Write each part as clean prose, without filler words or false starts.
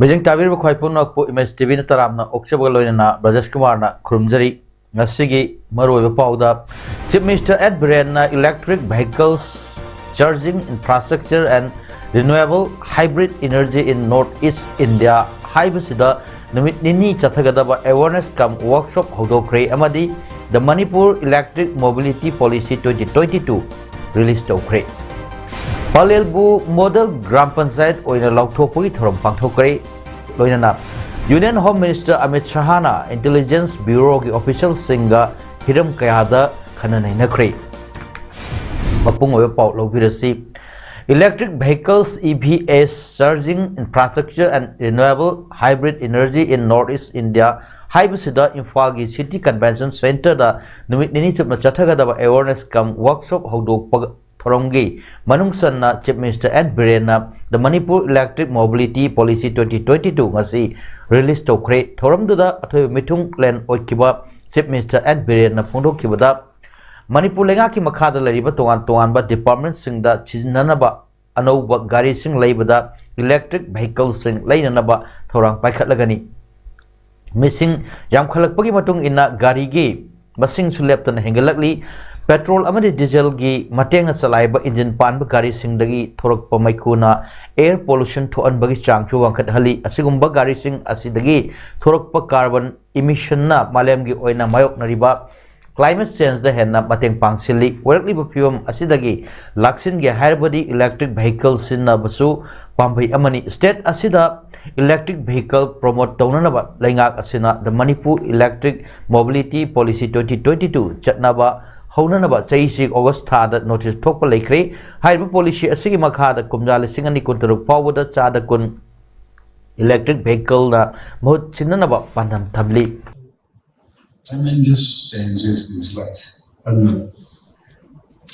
Bijing tabir bu khoi punna ku image TV na taramna okchaba loina Rajesh Kumar na khurumjari ngasigi maroi ba pauda Chief Minister Ed Biren na electric vehicles charging infrastructure and renewable hybrid energy in Northeast India haibasida numit nini chathagadaba awareness kam workshop hodokre amadi the Manipur Electric Mobility Policy 2022 release tokre Palelbu Model Gram Panchayat oina lauthopagi thorom pangthokre loinana Union Home Minister Amit Shahana Intelligence Bureau ki official singa hiram kayada khananai nakre mapung oy pau lobirasi electric vehicles EVs charging infrastructure and renewable hybrid energy in Northeast India haibasida Imphal gi City Convention Center da numit nini chapna chathagadaba awareness kam workshop hodok Thorongi Manungsanna Chief Minister Ed Biren the Manipur Electric Mobility Policy 2022 ngasi release tokre thoramduda athoi mithung plan oikiba Chief Minister Ed Biren na phongdokibada Manipur lenga ki makhada lariba tongan ba department singda chiznanaba anouba gari sing leibada electric vehicles sing leinanaba thorang paikhatlagani missing yam khalakpagi matung inna gari gi masing suleptana hengalakli Petrol amadi diesel gi mateng salaiba engine pan ba gari sing dagi thorak pa maikuna air pollution thoan bagi chang chu wangkhat hali asigumba gari sing asidagi thorak pa carbon emission na malem gi oina mayok nariba climate change da henna mateng pangsili werakli ba fiom asidagi laksin gi hairbadi electric vehicle sin na basu pambai amani state asida electric vehicle promote taunana ba laingak asina the Manipur Electric Mobility Policy 2022 chatnaba Honanaba Chaisik August Thada notice Topa Lakre, Hyper Policy Asigi Makada Kumjali Singani Kunturuk Power Chada Kun electric vehicle da Mohut Chinanaba Pandam Tabli. Tremendous changes in his life. And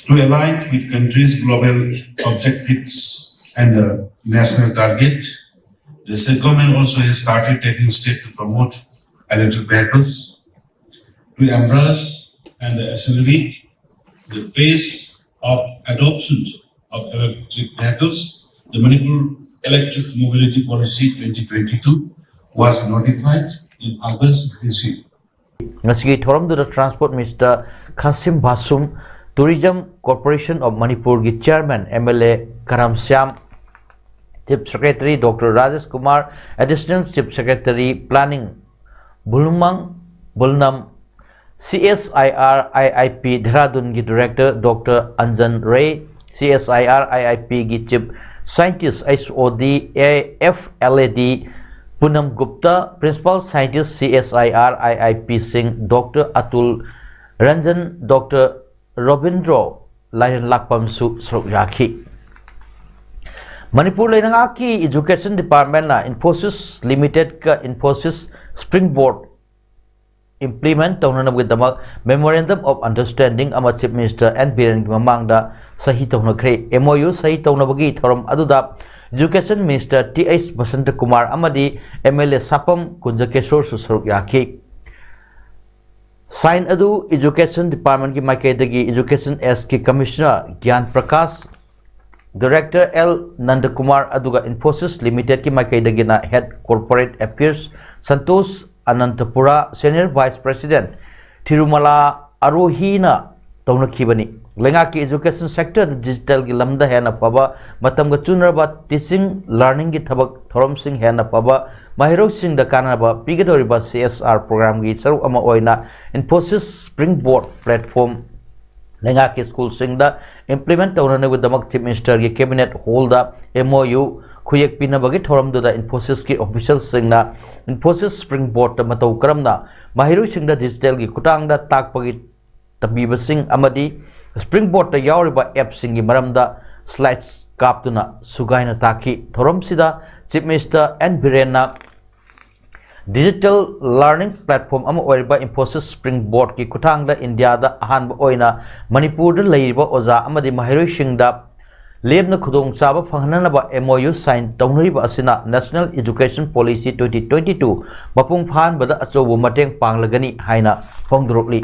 to align with countries' global objectives and national target, the state government also has started taking steps to promote electric vehicles, to embrace and accelerate the pace of adoption of electric vehicles. The Manipur Electric Mobility Policy 2022 was notified in August this year. Ngasigi thoram the Transport Minister Kasim Basum, Tourism Corporation of Manipur gi Chairman MLA Karam Syam, Chief Secretary Dr. Rajesh Kumar, Additional Chief Secretary Planning Bulnam CSIR IIP Dehradun gi Director Dr. Anjan Ray, CSIR IIP gi Chief Scientist HOD AFLAD Punam Gupta, Principal Scientist CSIR IIP Singh Dr. Atul Ranjan, Dr. Robindro Layan Lakpam Su Srokjaki. Manipur Lainangaki Education Department na Infosys Limited ka Infosys Springboard implement taunana bugdamak Memorandum of Understanding ama Chief Minister and Biren mamangda sahi taunakre MOU sahi taunabagi thoram aduda Education Minister TS Basanta Kumar amadi MLA Sapam Kunjakeshwar susruk yaki sign adu Education Department ki maikaidagi Education S ki Commissioner Gyan Prakash Director L Nandakumar aduga Infosys Limited ki maikaidagi na Head Corporate Affairs Santosh Anantapura Senior Vice President Tirumala Arohina Taunakibani Lengaki Education Sector Digital gi lamda hena paba matam ga chunraba teaching learning gi thabak thorom sing hena paba mahiro sing da kanaba pigadoriba CSR program gi charu ama oina Infosys Springboard platform Lengaki school sing da implement taunana with the Chief Minister gi cabinet hold da MOU Kuyek pinabagi thoram da Infosys ki official singna Infosys Springboard ta matau karamna mahiru singda digital gi kutang da takpagi tabiba sing amadi Springboard ta yauriba app singi maramda slides कापतुना सुगाइना ताकी थोरमसिदा chief minister N Biren digital learning platform अमा ओइरबा Infosys spring board की खुथांगदा India दा अहानबा ओइना मणिपुर दा लैरिबा ओजा अमदि महिरोइसिंगदा लेबना खुदोंग चाबा फंगननबा एमओयू साइन तौनरिबा असिना नेशनल एजुकेशन पॉलिसी 2022 मपुंग फानबदा अचौबो मटेंग पांगलगनी हाइना फोंदरोकली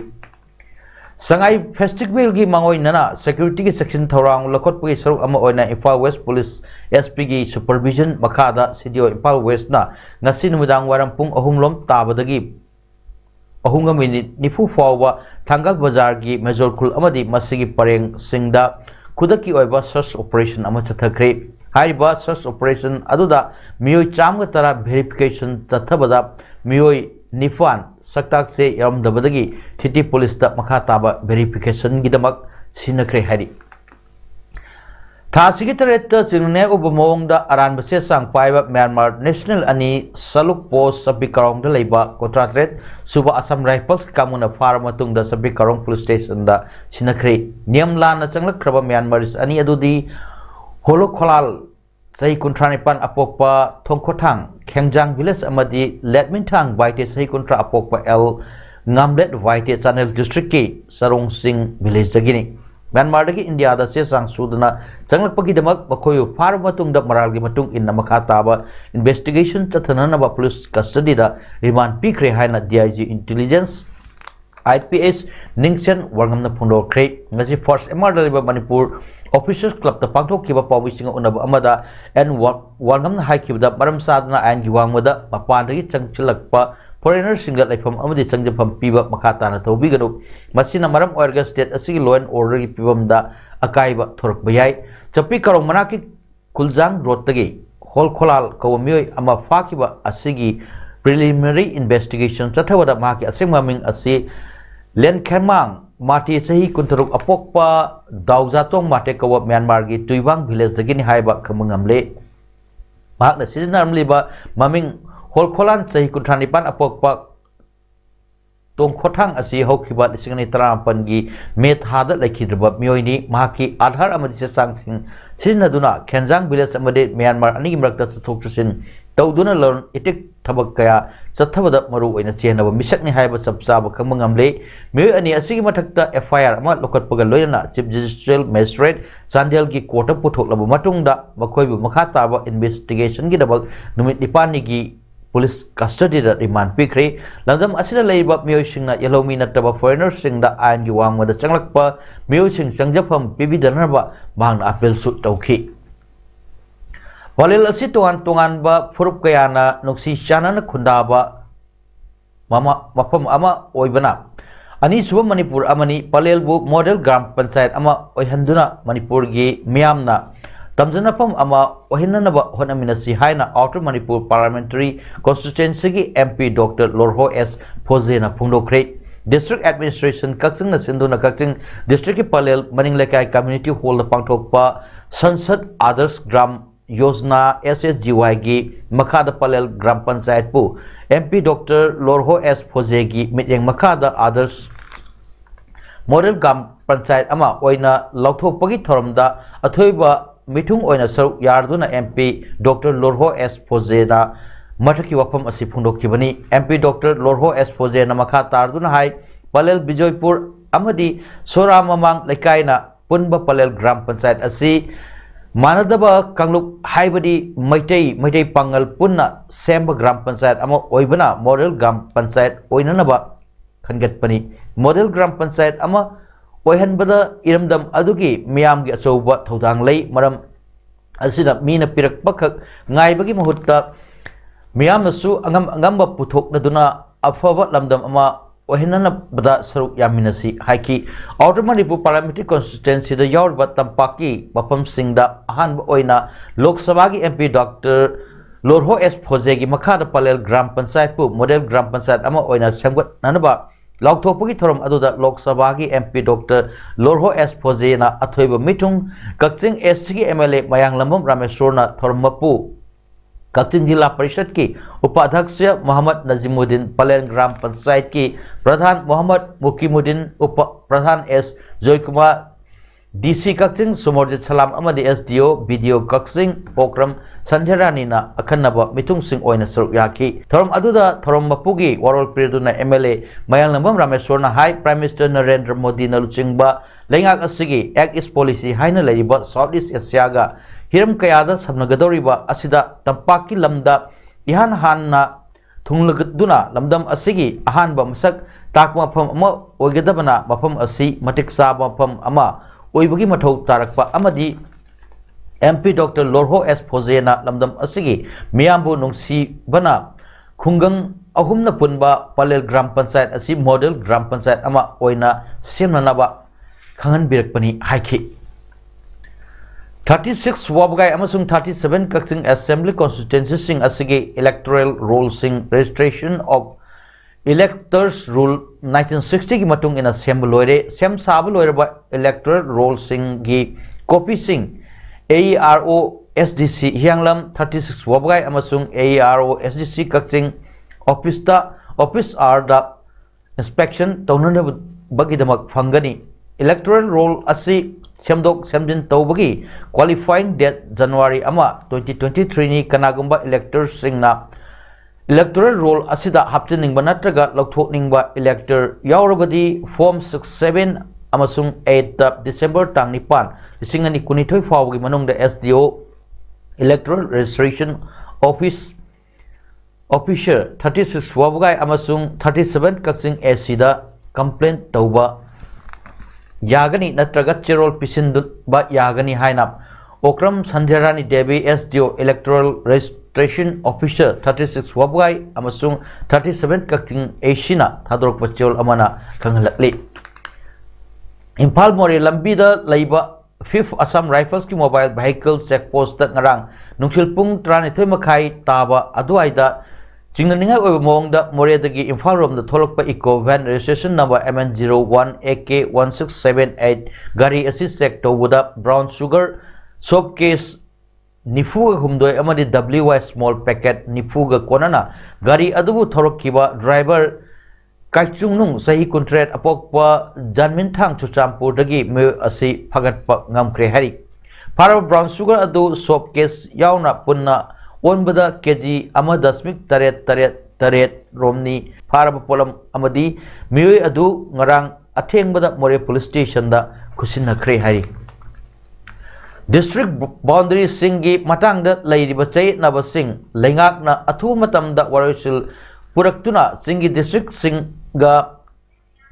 संगाई फेस्टिवल की मांगोइनना सिक्योरिटी की सेक्शन थौरांग लखोटपगी सरुक अमा ओइना इम्फाल वेस्ट पुलिस एसपी की सुपरविजन मखादा सीडीओ इम्फाल वेस्ट ना ngasi numidang waram pung ahumlom tabadagi ahunga minute nifu fawa thangal bazar gi major khul amadi masigi pareng singda khudaki oiba search operation ama chathakre haiba search operation aduda miyoi chamga tara verification chathabada miyoi nifan saktak se yaramdabadagi city police ta makha taba verification gidamak sinakre hari थासिगी Taret चिंगने उपमोंग दा अरान बसे सांग पाइबा Myanmar national अनि सलुक post सबि करंग दा लेबा कोट्राट्रेट सुबा Assam rifles कामुना फार मतुंग दा सबि करंग पुलिस स्टेशन दा सिनखरे नियम लाना चंगलख्रबा म्यांमारिस अनि अदुदी होलो खोलाल सही कुंट्रानिपान अपोकपा थोंखोथांग खेंजांग विलेज अमदी लेटमिनथांग वाइटे सही कुंट्रा अपोकपा एल ngamlet वाइटे चैनल डिस्ट्रिक्ट की सरोंग सिंह विलेज जगिनी म्यांमार की इंडिया दा से सांग सुदना चंगलपगी दमक बखोयो फार मतुंग दा मराल की मतुंग इन मखा ताबा इन्वेस्टिगेशन चथननबा पुलिस कस्टडी दा रिमांड पीख्रे हाइना डीआईजी इंटेलिजेंस आईपीएस निंगसन वर्गमना फोंडोख्रे ngasi फर्स्ट एमआर दलिबा मणिपुर ऑफिसर्स क्लब दा पांगथोखिबा पाविसिंग उनबा अमदा एन वर्गमना हाइखिबदा मरम सादना आइन की वांगमदा मपानदगी चंगचिलकपा फॉरेनर सिंगल लाइफम अमदी चंगजफम पीबा मखाताना तौबिगनु मसिना मरम ओरगा स्टेट असिगी लॉ एंड ऑर्डर की पीबमदा अकाइबा थोरकबा याय चप्पी करong मनाकी कुलजांग रोडतगी होल खोलाल कवमियोय अमा फाकिबा असिगी प्रिलिमिनरी इन्वेस्टिगेशन चथवदा माकी असेंग ममिंग असि लेन खेमांग माटी सही कुंतरुक अपोकपा दाउजातोंग माटे कव म्यांमार की तुइवांग विलेज दगिनि हाइबा खमंगमले माकना सिजनरमलिबा ममिंग होल खोलान सही कुंथानिपान अपोकपा तोंखोथांग असि हौखिबा लिसिंगनि तरापन की मेथादा लखिद्रबा मियोइनी माकी आधार अमदि सेसांगसिंग सिजनदुना खेंजांग विलेज अमदि म्यांमार अनिगि मरक्ता चथोकचसिन तौदुना लर्न इटिक थबक कया चथबदा मरु ओइना चेनबा मिसकनि हाइबा सबचाबा खमंगमले मियोइ अनि असिगि मथक्ता एफआईआर अमा लोकटपगा लोयना चीफ जस्टिस मैजिस्ट्रेट चांदेल की कोर्ट पुथोकलबा मतुंगदा मखोइबु मखा ताबा इन्वेस्टिगेशन की दबक नुमित निपानी की पुलिस कस्टडी दा रिमांड पीख्रे लंदम असिदा लेबा मियोइसिंगना यलोमी नत्तबा फॉरेनर सिंगदा आयन की वांगमदा चंगलकपा मियोइसिंग चंगजफम पिबिदनरबा मांगना अपील सु तौखि वालेल असि तोंगान तोंगानबा फुरुप कयाना नुक्सी चानना खुंदाबा मफम अमा ओइबना अनीसुब मणिपुर अमनी पलेलबु मॉडल ग्राम पंचायत अमा ओइहंदुना मणिपुर की मियामना तमजनफम अमा ओहिननबा होनमिनसी हाइना आउटर मणिपुर पार्लियामेंटरी कॉन्स्टिट्यूएंसी की एमपी डॉक्टर लोरहो एस फोजेना फुंडोख्रे डिस्ट्रिक्ट एडमिनिस्ट्रेशन कक्सिंग सिंधुना कक्सिंग डिस्ट्रिक्ट की पलेल मनिंग लेकाय कम्युनिटी हॉल पांगथोकपा संसद आदर्श ग्राम योजना एसएसजीवाई की मखादा पलेल ग्राम पंचायत पु एमपी डॉक्टर लोरहो एस फोजे की मिटेंग मखादा आदर्श मॉडल ग्राम पंचायत अमा ओइना लौथोकपगी थोरमदा अथोइबा मिथुंग ओइना सरुक यारदुना एमपी डॉक्टर लोरहो एस फोजेना मठकी वफम असि फुंडोखिबनी एमपी डॉक्टर लोरहो एस फोजेना मखा तारदुना हाई पलेल बिजोयपुर अमदी सोरा ममांग लेकायना पुनबा पलेल ग्राम पंचायत असि मानदबा कांगलुक हाइबदी मैतै पंगल पुन्ना सेंब ग्राम पंचायत अमा ओइबना मॉडल ग्राम पंचायत ओइननबा खनगतपनी मॉडल ग्राम पंचायत अमा ओहनबदा इरमदम अदुगी मियाम की अचौबा थौदांग लई मरम असिना Meena पिरकपखक ngaibagi mahutta miyamnasu angamba puthoknaduna afaba lamdam ama ohinana bada saruk yaminasi haiki outer manipur parliamentary constituency da yaurba tampaki mafam singda ahanba oina lok sabha gi mp dr lorho s phoje gi makhada palel gram panchayat pu model gram panchayat ama oina semgat nanaba लाउथोपगी थोरम अदुदा लोक सभा की MP doctor Lorho S फोजेना अथोइब मिथुंग Kakching SC की MLA Mayang Lambam रामेश्वरना थोरमपु कक्चिंग जिला परिषद की उपाध्यक्ष मोहम्मद नजीमुद्दीन पलेन ग्राम पंचायत की प्रधान मोहम्मद मुकीमुद्दीन उप प्रधान S Jayakumar DC Kakching Sumorjit Salam amadi SDO Video Kakching Okram Sanjarani na akhanaba mitung sing oina saruk yaki thorom aduda thorom mapugi warol pirduna MLA Mayang Nambam Rameswar na High Prime Minister Narendra Modi na luchingba lengak asigi Act East Policy haina laiba Southeast Asia ga hiram kayada samnagadoriba asida tampaki lamda ihan hanna thunglagaduna lamdam asigi ahanba masak takma pham ama oigadabana mafam asi matik saba mafam ama oibagi mathau tarakpa amadi MP Dr. Lorho S. Phozena lamdam asigi miyambu nungsi bana khungang ahumna punba Palel Gram Panchayat asi model Gram Panchayat ama oina semnanaba khangan birakpani haiki 36 wabgai amasung 37 Kakching Assembly constituency sing asigi electoral roll sing registration of Electors Rule 1960 ki matung ina sem loire sem sab loire ba electoral roll sing gi copy sing AERO SDC hianglam 36 wabgai amasung AERO SDC Kakching office R da inspection taunana bagi damak phangani electoral roll asi semdok semdin tawbagi qualifying date January ama 2023 ni kanagumba electors sing na electoral roll asida hapchiningba natraga lauthokningba elector yaurabadi form 67 amasung 8 December tang 9 lisingani kunithoi fawgi manungda SDO electoral registration officer 36 wabgai amasung 37 Kakching AC da complaint tauba yagani natraga cherol pisinba yagani haina Okram Sanjarani Devi SDO electoral registration officer 36 wabgai amasung 37 Kakching Ashina thadorok pachol amana khangalakli Impal More lambida laiba 5th Assam Rifles ki mobile vehicle checkpost tak ngarang nungsilpung 12 makhai taba aduaida chingnaninga oiba mongda More dagi Impal rom da tholokpa eco van registration number MN01 AK1678 gari asi check tawuda brown sugar soap case nifuga humdoi amadi WY small packet nifuga konana gari adubu thorokkiba driver kaichungnung sahi contract apokpa janmin thang chuchampur dagi me asi phagatpa ngamkre hari para brown sugar adu soap case yauna punna onbada kg amadasmik taret romni para polam amadi mioi adu ngarang athengbada More police station da khusinna khre hari District boundary singi matangda lairiba chai naba sing lengakna athu matamda waroisil puraktuna singi district singa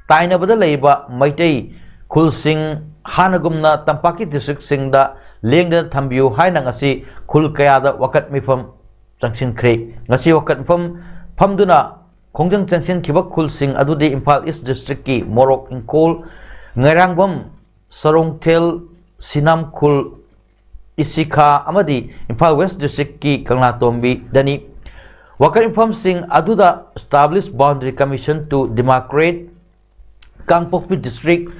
tainabada leiba maitai khul sing hanagumna tampaki district singda lengda thambiu haina ngasi khul kayada wakat mifam changsin khre ngasi wakat mifam phamduna khongjang changsin khiba khul sing adudi Impal East district ki Morok Ingkol Ngairangbam Sarongthel Sinam khul Isikha amadi Impal West district ki Kanglatombi dani wakar inform sing aduda established boundary commission to demarcate Kangpokpi district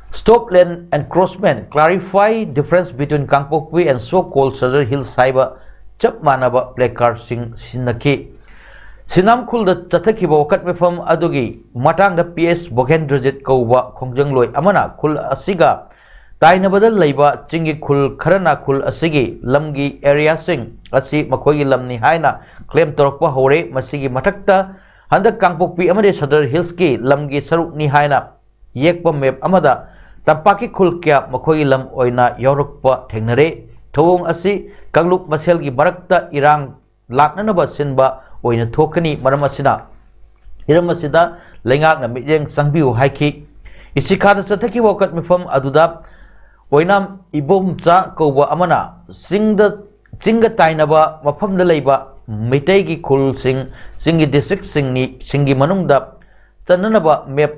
stop lane encroachment clarify difference between Kangpokpi and so-called Sadar Hills haiba chap manaba placard sing sinaki Sinam khul da chathakiba wakat mefam adugi matang da PS Bokhendrajit kauba khongjangloy amana khul asiga tainabada leiba chingi khul kharana khul asigi lamgi area sing asi makhogi lamni haina claim torokpa hore masigi mathakta handak Kangpokpi amade Sadar Hills ki lamgi saruk ni haina yekpa map amada tampaki khul kya makhogi lam oina yorokpa thengnare thowong asi kangluk maselgi marakta irang laknanaba sinba oina thokani maram asina hiram asida lengak na mijeng sangbiu haiki isikhada chathaki wakat mifam aduda oinam ibomcha kowa amana singa tainaba mafamda leiba meitaigi khul singi district singi manungda chananaba map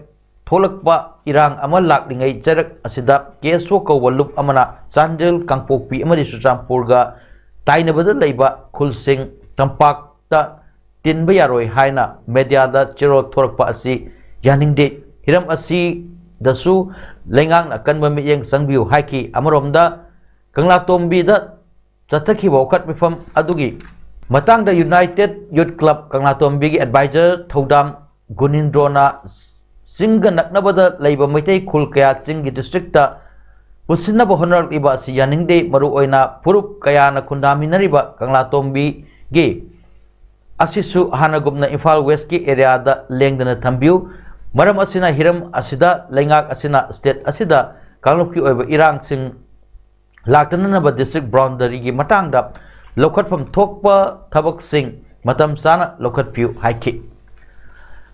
tholakpa irang ama laklingai charak asida keso kowa lup amana Chandel Kangpokpi amadi Chuchampurga tainabada leiba khul sing tampakta tinba yaroi haina mediada chero thorakpa asi yaningde hiram asi dasu lengang na kanba miyeng sangbiu haiki amaromda Kanglatombi da chathaki wakat mifam adugi matangda United Youth Club Kanglatombi gi advisor thodam Gunindrona singa naknabada leiba maitai khul kaya singi district ta पुसिनब होनरक्लिबा असि यानिंगदे मरु ओइना पुरुप कयाना खुंदामिनरिबा कंगला तोंबी गे असिसु हानगुमना Imphal waste की area दा लेंगदना थंबियु मरम असिना Hiram असिदा लेंगाक असिना state असिदा कांगलुप की ओइबा इरांग सिंग लाक्तननबा district boundary की मटांगदा लौखटफम थोकपा थबक सिंग मतम चाना लौखटपियु हाइखि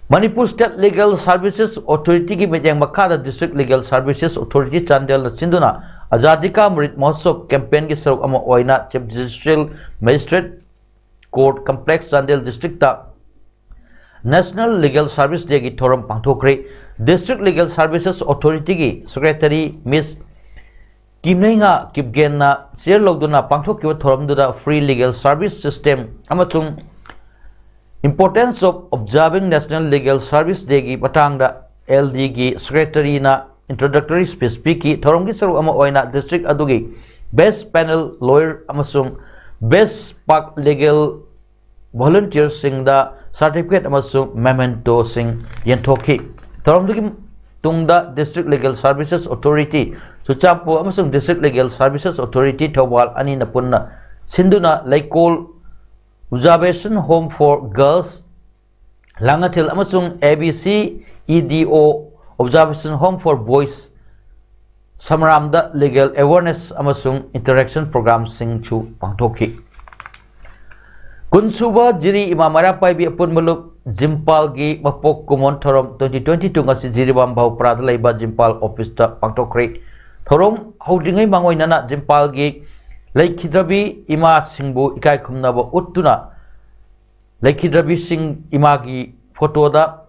Manipur State Legal Services Authority की मिजेंग मखादा District Legal Services Authority Chandel चिंदुना आजादी का अमृत महोत्सव कैंपेन की सरुक अमा ओइना chief judicial magistrate court complex Chandel district ता नेशनल लीगल सर्विस डे की थोरम पांथोखरे डिस्ट्रिक्ट लीगल सर्विसेज अथॉरिटी की सेक्रेटरी मिस किमनेंगा किपगेना चेयर लौदुना पांथोखिबा थोरमदुदा फ्री लीगल सर्विस सिस्टम अमचुंग Importance of observing National Legal Service Day की पटांगदा LD की सेक्रेटरी ना introductory speech की थोरम की सरुक अमा ओइना डिस्ट्रिक्ट अदुगी बेस्ट पैनल लॉयर अमसुंग बेस्ट पाक लीगल वॉलंटियर सिंग दा सर्टिफिकेट अमसुंग मेमेंटो सिंग यंथोखी थोरम दुगी तुंगदा डिस्ट्रिक्ट लीगल सर्विसेज अथॉरिटी सुचापो अमसुंग district legal services authority Thoubal अनि नपुन्ना सिंधुना लैकोल Observation Home for Girls Langathil amasung ABC EDO Observation Home for Boys Samaramda Legal Awareness amasung Interaction Program sing chu pangthokhi Kunsuba jiri imamara pai bi apun muluk Jimpal gi mapok kumon thorom 2022 ngasi jiribam bau prada laiba Jimpal office ta pangthokre thorom holdingai mangoi nana Jimpal gi Laikhidrabi ima singbu ikai khumnaba uttuna Laikhidrabi sing ima gi photo da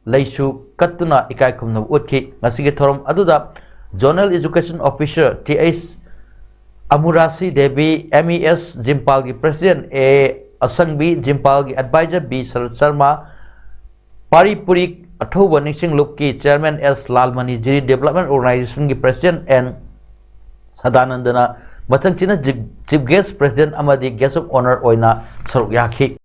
laisu kattuna ikai khumnaba utki ngasige thorom aduda Zonal Education Officer TS Amurasi Devi MES Jimpal gi President A Asangbi Jimpal gi Advisor B Sarat Sharma Paripurik Athoba Ningsing Lukki Chairman S Lalmani Jiri Development Organization gi President N Sadanandana Matang China Chief Guest President Amadi Guest of Honor Oina Saruk Yakhi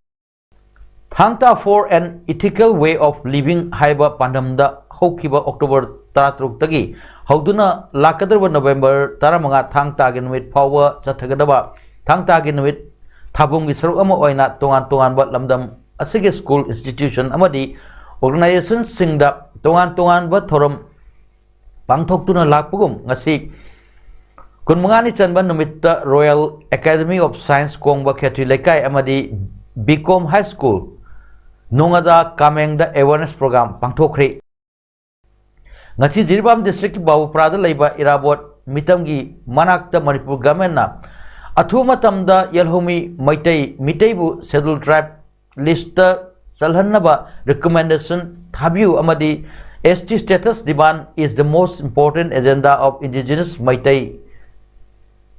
Thangta for an Ethical Way of Living Haiba Pandamda Hokiba October Taratruk Tagi Hauduna Lakadarba November Taramanga Thangta Ginwit Power Chathagadaba Thangta Ginwit Thabungi Saruk Ama Oina Tongan Bat Lamdam Asige School Institution Amadi Organization Singda Tongan Bat Thorum Pangthoktuna Lakpugum Ngasi Kunmangani Chanban Numitta Royal Academy of Science Kongba Khetri Lekai Amadi Bicom High School Nungada Kamengda Awareness Program Pangthokre Ngachi Jiribam District Babu Prada Leiba Irabot Mitamgi Manakta Manipur Government na Athu matamda Yelhomi Mitaibu Scheduled Tribe List Salhannaba Recommendation Thabiu Amadi ST status demand is the most important agenda of indigenous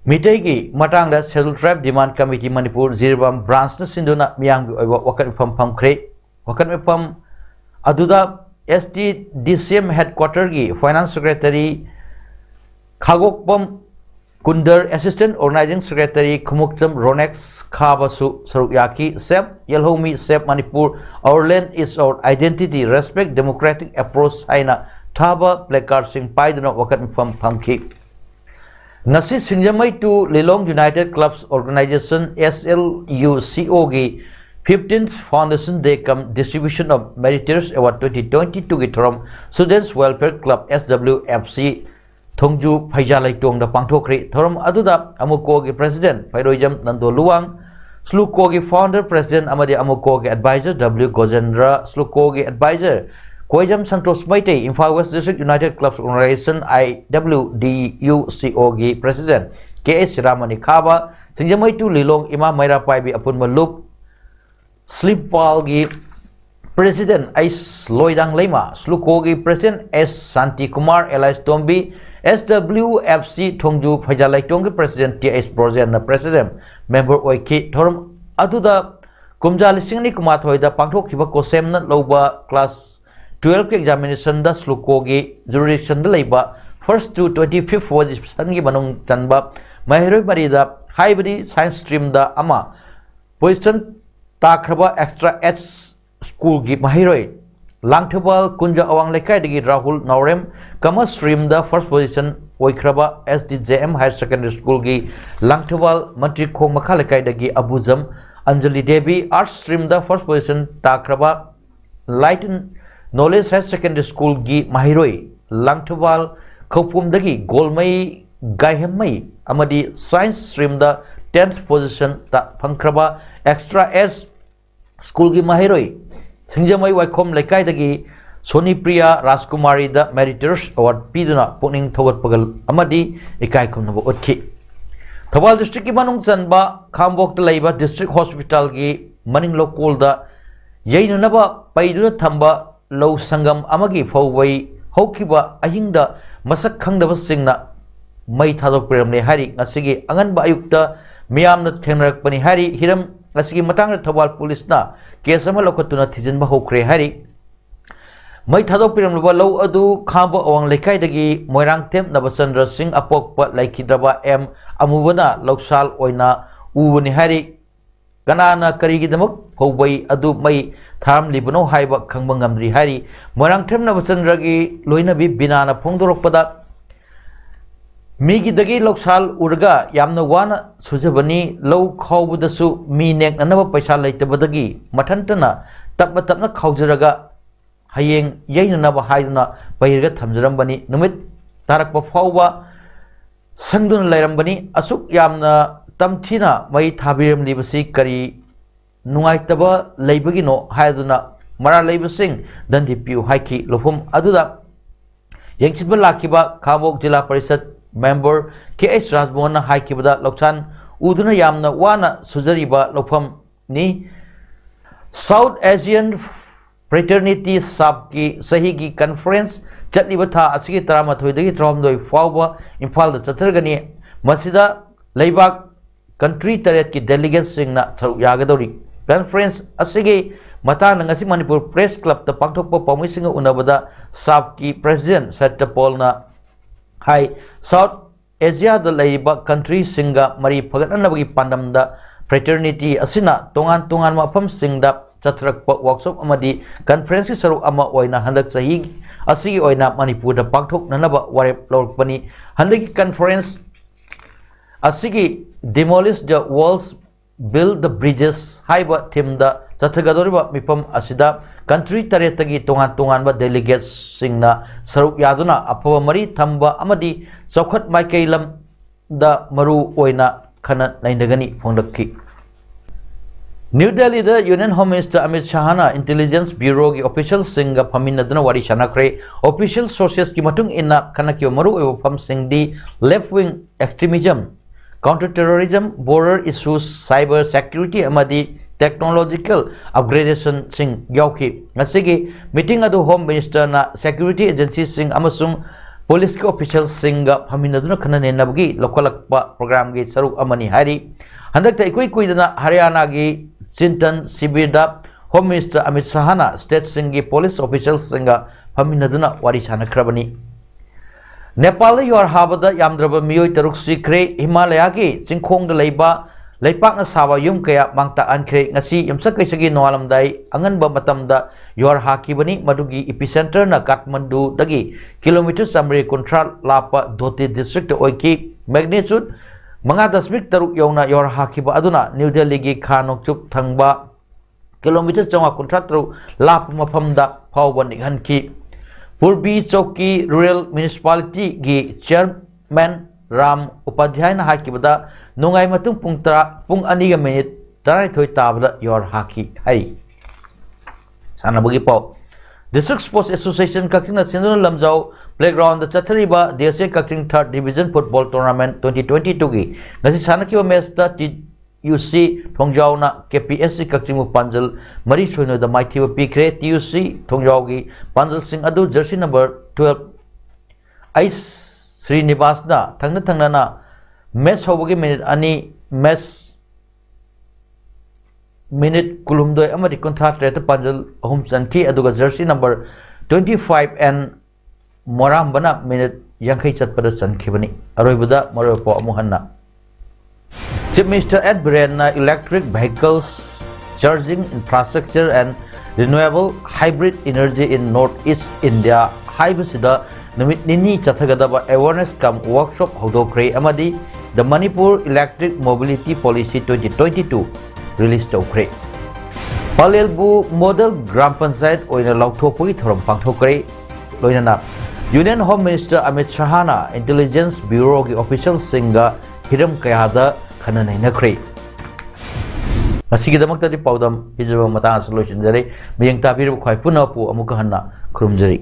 Mitai ki matang da Scheduled Tribe Demand Committee Manipur Jiribam branch na sinduna miyang bi oiwa wakat pam kre wakat pam aduda ST DCM headquarter ki finance secretary Khagokpam Kundar assistant organizing secretary Khumukcham Ronex Khabasu Sarukyaki Sep Yelhomi Sep Manipur our land is our identity respect democratic approach aina thaba placard sing paidana wakat pam ki Nasi Sinjamai to Lilong United Clubs Organization SLUCO की 15th Foundation Day Come Distribution of Meritorious Award 2022 की theorem Students Welfare Club SWFC Thongju Phaijalai Tong da Pangthokri theorem अदुदा अमुको की President Phairoijam Nando Luang SLUCO की Founder President Amadi अमुको की Advisor W Gojendra SLUCO की Advisor Koijam Santos Maite Imphal West District United Clubs Organization IWDUCO की President KS Ramani Khaba Sinjamai to Lilong Ima Maira Paibi Apun Malup Slipal की President Ais Loidang Lema SLUCO की President S Santi Kumar Elias Tombi SWFC Thongju Phaijalai Tong की President TS Brozen na President Member Oiki Thorum Aduda Kumja Lisingni Kumathoida Pangthok Kiba Kosem na Loba Class 12 examination da SLUCO की jurisdiction da leiba first to 25th position की manung chanba mahiroi marida haibadi science stream da ama position takraba extra H school की mahiroi langthbal kunja awang lekai dagi Rahul Naurem commerce stream da first position oikraba SDJM Higher Secondary School gi Langthawal Mantri Khong Makha Lekai dagi Abujam Anjali Devi Arts Stream da first position takraba Light and Knowledge Higher Secondary School gi Mahiroi Langthawal Khopum dagi Golmai Gaihemai amadi Science Stream da 10th position ta phangkraba Extra S School gi Mahiroi Singjamai Waikhom Lekai dagi Soni Priya Rajkumari da Meritorious Award piduna pukning thogat pagal amadi ikai khumnaba otkhi Thawal district ki manung chanba Khambok ta leiba district hospital gi maning lokol da yainunaba paiduna thamba low sangam amagi phawai hokhiba ahingda masak khangdaba singna mai thadok piramne hari ngasigi anganba ayukta miyamna thengnarakpani hari hiram ngasigi matangda Thawal police na case ama lokatuna thijinba hokre hari Mai thadok piramlaba low adu khamba awang lekai dagi Moirang Tem Nabachandra Singh apokpa laikhidraba M amubana loksal oina ubani hari kanana karigidamak howai adu mai tham libano haiba khangba ngamri hari Moirang Tem Nabachandra gi loinabi binana phongdorokpada migi dagi loksal urga yamna wana sujabani low khawbudasu mi nek nanaba paisa leitabadagi mathantana tapna tapna khawjaraga Hayeng yainanaba haiduna pairga thamjarambani numit tarakpa fawba sangduna lairambani asuk yamna tamthina mai thabiram libasi kari nungaitaba leibagino haiduna mara leibasing dandipiu haiki lofum aduda yengchibba lakiba Khambok Jilla Parishad member KH Rajmohan haikibada lokchan uduna yamna wana sujariba lofam ni South Asian Fraternity Sub ki sahi ki conference chatliba tha asigi taramathui dagi tramdoi fawba Imphal da chathargani masida leibak country taret ki delegates singna tharu yagadori conference asigi matana ngasi Manipur Press Club ta pangthokpa pawmisinga unabada Sub ki president Satyapal na hai South Asia da leiba country singa mari phagatnabagi pandamda fraternity asina tongan tongan mafam singda Chatrakpa workshop amadi conference saru ama oina handak sahi asigi oina Manipur da pangthok nanaba warep lorpani handaki conference asigi demolish the walls build the bridges haiba theme da chathagadoriba mipam asida country taretagi tongan tongan ba delegates singna saru yaduna apaba mari thamba amadi chokhat maikailam da maru oina khana naindagani phongdakki New Delhi the Union Home Minister Amit Shahana Intelligence Bureau ki official singa phaminaduna wari shanakre official sources ki matung inna khanakyo maru oi pham singdi left wing extremism counter terrorism border issues cyber security amadi technological upgradation sing yauki ngasigi meeting adu Home Minister na security agency sing amasung police ki official singa phaminaduna khanane nabgi lokalakpa program gi saruk amani hari handakta ikui kuidana Haryana gi Chintan Sibirda Home Minister Amit Shahana State Singi Police Officials Singa Paminaduna Wari Chanakrabani Nepal Yor Habada Yamdraba Miyoi Taruk Sikre Himalaya ki Chingkhong da Leiba Leipak na sawa yum kaya mangta ankre ngasi yamsak kaisagi noalamdai angan ba matamda Yor Hakibani madugi epicenter na Kathmandu dagi kilometer samri kontra lapa Dhoti district oiki magnitude Manga dasmik taruk yauna yor hakiba aduna New Delhi gi Khanok Chup thangba kilometer chonga kontratru lap mafamda phawba nighanki Purbi Chowki Rural Municipality gi Chairman Ram Upadhyay na hakibada nungai matung pung ani ga minute tarai thoi tabada yor haki hai sanabagi paw District Sports Association Kakching na Sindhuna Lamjau Playground the Chathariba DSA Kakching 3rd Division Football Tournament 2022 gi ngasi sanakiwa match da TUC Thongjau na KPSC Kakching Panjal Mari Soino da Maithiwa Pikre TUC Thongjau gi Panjal Singh adu jersey number 12 Ice Srinivas na thangna na match hobagi minute ani match minute kulumdoi amadi contract rate Panjal ahum chanki aduga jersey number 25 and Morambana minute yankai chatpada chankhibani aroibada maropo amuhanna Chief Minister Ed Brian na electric vehicles charging infrastructure and renewable hybrid energy in Northeast India haibasida नुमित निनी चथगदबा awareness cum workshop हौदोखरे अमदी the Manipur electric mobility policy 2022 release तौखरे पालेलबु model gram panchayat ओइना लौथोपगी थोरम पांथोखरे लोइना यूनियन होम मिनिस्टर अमित शाहना इंटेलिजेंस ब्यूरो की ऑफिशियल सिंगा हिरम कयादा खननैनखरे मसीगिदमक्तदि पाउदम हिजबा मतांग सलोचनजरे मियंग ताबिरब ख्वाइ पुनपु अमुक हन्ना खुरुमजरी।